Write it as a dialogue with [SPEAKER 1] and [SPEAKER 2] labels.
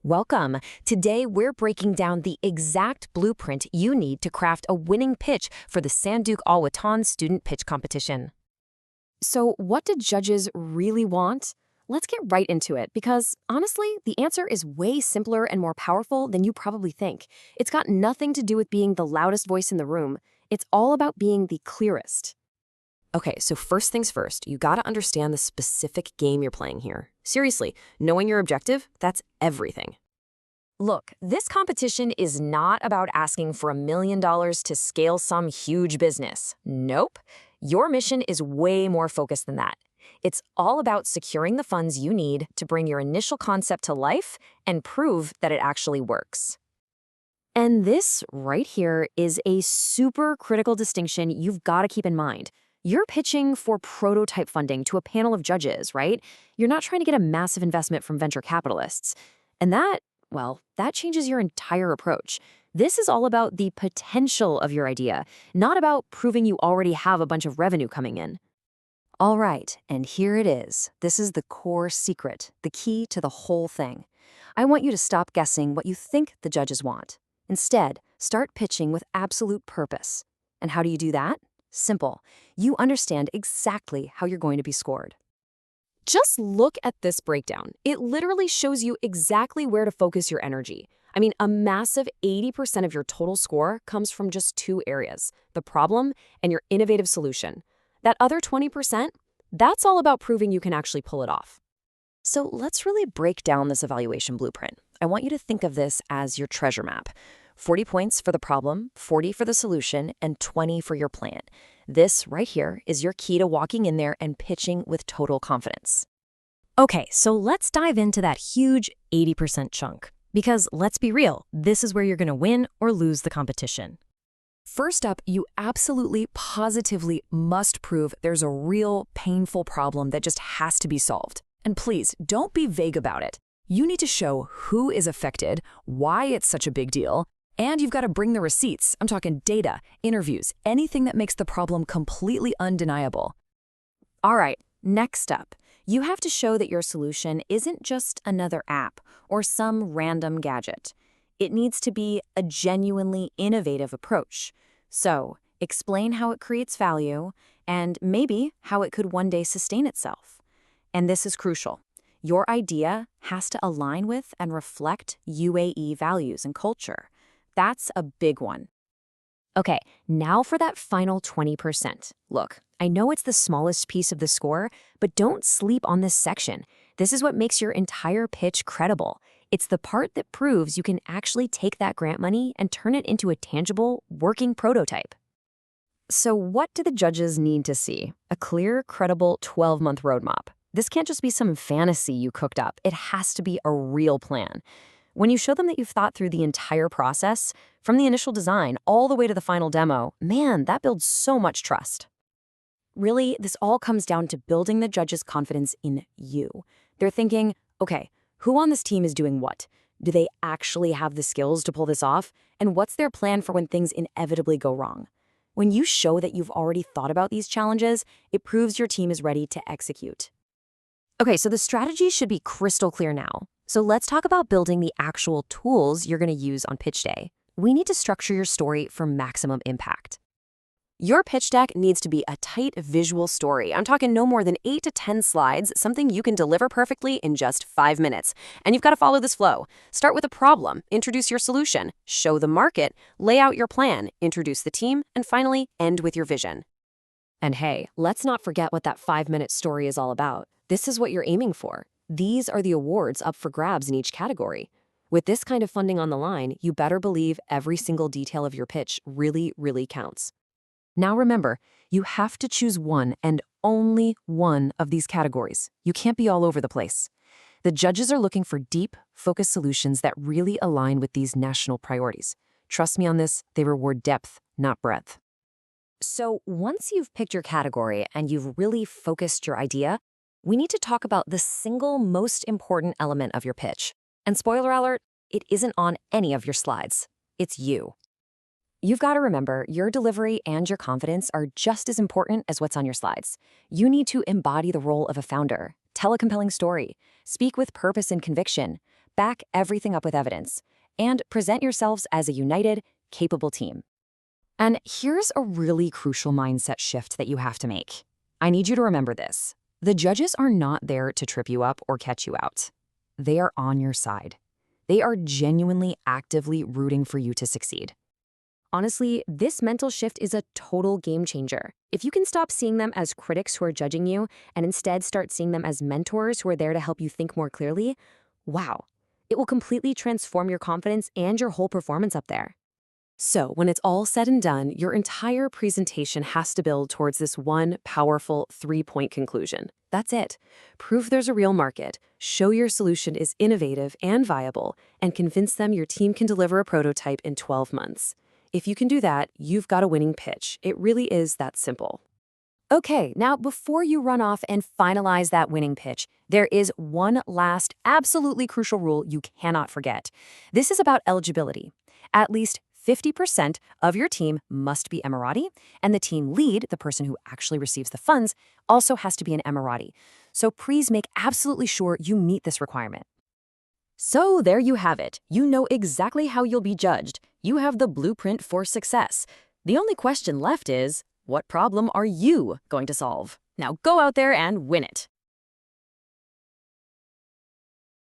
[SPEAKER 1] Welcome. Today, we're breaking down the exact blueprint you need to craft a winning pitch for the Sandooq Al Watan student pitch competition. So, what do judges really want? Let's get right into it because, honestly, the answer is way simpler and more powerful than you probably think. It's got nothing to do with being the loudest voice in the room. It's all about being the clearest. Okay, so first things first, you gotta understand the specific game you're playing here. Seriously, knowing your objective, that's everything. Look, this competition is not about asking for $1 million to scale some huge business. Nope. Your mission is way more focused than that. It's all about securing the funds you need to bring your initial concept to life and prove that it actually works. And this right here is a super critical distinction you've got to keep in mind. You're pitching for prototype funding to a panel of judges, right? You're not trying to get a massive investment from venture capitalists. And that changes your entire approach. This is all about the potential of your idea, not about proving you already have a bunch of revenue coming in. All right, and here it is. This is the core secret, the key to the whole thing. I want you to stop guessing what you think the judges want. Instead, start pitching with absolute purpose. And how do you do that? Simple. You understand exactly how you're going to be scored. Just look at this breakdown. It literally shows you exactly where to focus your energy. I mean, a massive 80% of your total score comes from just two areas, the problem and your innovative solution. That other 20%, that's all about proving you can actually pull it off. So let's really break down this evaluation blueprint. I want you to think of this as your treasure map. 40 points for the problem, 40 for the solution, and 20 for your plan. This right here is your key to walking in there and pitching with total confidence. Okay, so let's dive into that huge 80% chunk. Because let's be real, this is where you're going to win or lose the competition. First up, you absolutely, positively must prove there's a real, painful problem that just has to be solved. And please, don't be vague about it. You need to show who is affected, why it's such a big deal, and you've got to bring the receipts. I'm talking data, interviews, anything that makes the problem completely undeniable. All right, next up, you have to show that your solution isn't just another app or some random gadget. It needs to be a genuinely innovative approach. So, explain how it creates value and maybe how it could one day sustain itself. And this is crucial. Your idea has to align with and reflect UAE values and culture. That's a big one. Okay, now for that final 20%. Look, I know it's the smallest piece of the score, but don't sleep on this section. This is what makes your entire pitch credible. It's the part that proves you can actually take that grant money and turn it into a tangible, working prototype. So what do the judges need to see? A clear, credible 12-month roadmap. This can't just be some fantasy you cooked up. It has to be a real plan. When you show them that you've thought through the entire process, from the initial design all the way to the final demo, man, that builds so much trust. Really, this all comes down to building the judges' confidence in you. They're thinking, okay, who on this team is doing what? Do they actually have the skills to pull this off? And what's their plan for when things inevitably go wrong? When you show that you've already thought about these challenges, it proves your team is ready to execute. Okay, so the strategy should be crystal clear now. So let's talk about building the actual tools you're going to use on pitch day. We need to structure your story for maximum impact. Your pitch deck needs to be a tight visual story. I'm talking no more than 8 to 10 slides, something you can deliver perfectly in just 5 minutes. And you've got to follow this flow. Start with a problem, introduce your solution, show the market, lay out your plan, introduce the team, and finally end with your vision. And hey, let's not forget what that 5-minute story is all about. This is what you're aiming for. These are the awards up for grabs in each category. With this kind of funding on the line, you better believe every single detail of your pitch really, really counts. Now remember, you have to choose one and only one of these categories. You can't be all over the place. The judges are looking for deep, focused solutions that really align with these national priorities. Trust me on this, they reward depth, not breadth. So once you've picked your category and you've really focused your idea, we need to talk about the single most important element of your pitch. And spoiler alert, it isn't on any of your slides. It's you. You've got to remember, your delivery and your confidence are just as important as what's on your slides. You need to embody the role of a founder, tell a compelling story, speak with purpose and conviction, back everything up with evidence, and present yourselves as a united, capable team. And here's a really crucial mindset shift that you have to make. I need you to remember this. The judges are not there to trip you up or catch you out. They are on your side. They are genuinely actively rooting for you to succeed. Honestly, this mental shift is a total game changer. If you can stop seeing them as critics who are judging you and instead start seeing them as mentors who are there to help you think more clearly, wow, it will completely transform your confidence and your whole performance up there. So when it's all said and done, your entire presentation has to build towards this one powerful 3-point conclusion. That's it. Prove there's a real market, show your solution is innovative and viable, and convince them your team can deliver a prototype in 12 months. If you can do that, you've got a winning pitch. It really is that simple. Okay, now before you run off and finalize that winning pitch, there is one last absolutely crucial rule you cannot forget. This is about eligibility. At least 50% of your team must be Emirati, and the team lead, the person who actually receives the funds, also has to be an Emirati. So please make absolutely sure you meet this requirement. So there you have it. You know exactly how you'll be judged. You have the blueprint for success. The only question left is, what problem are you going to solve? Now go out there and win it.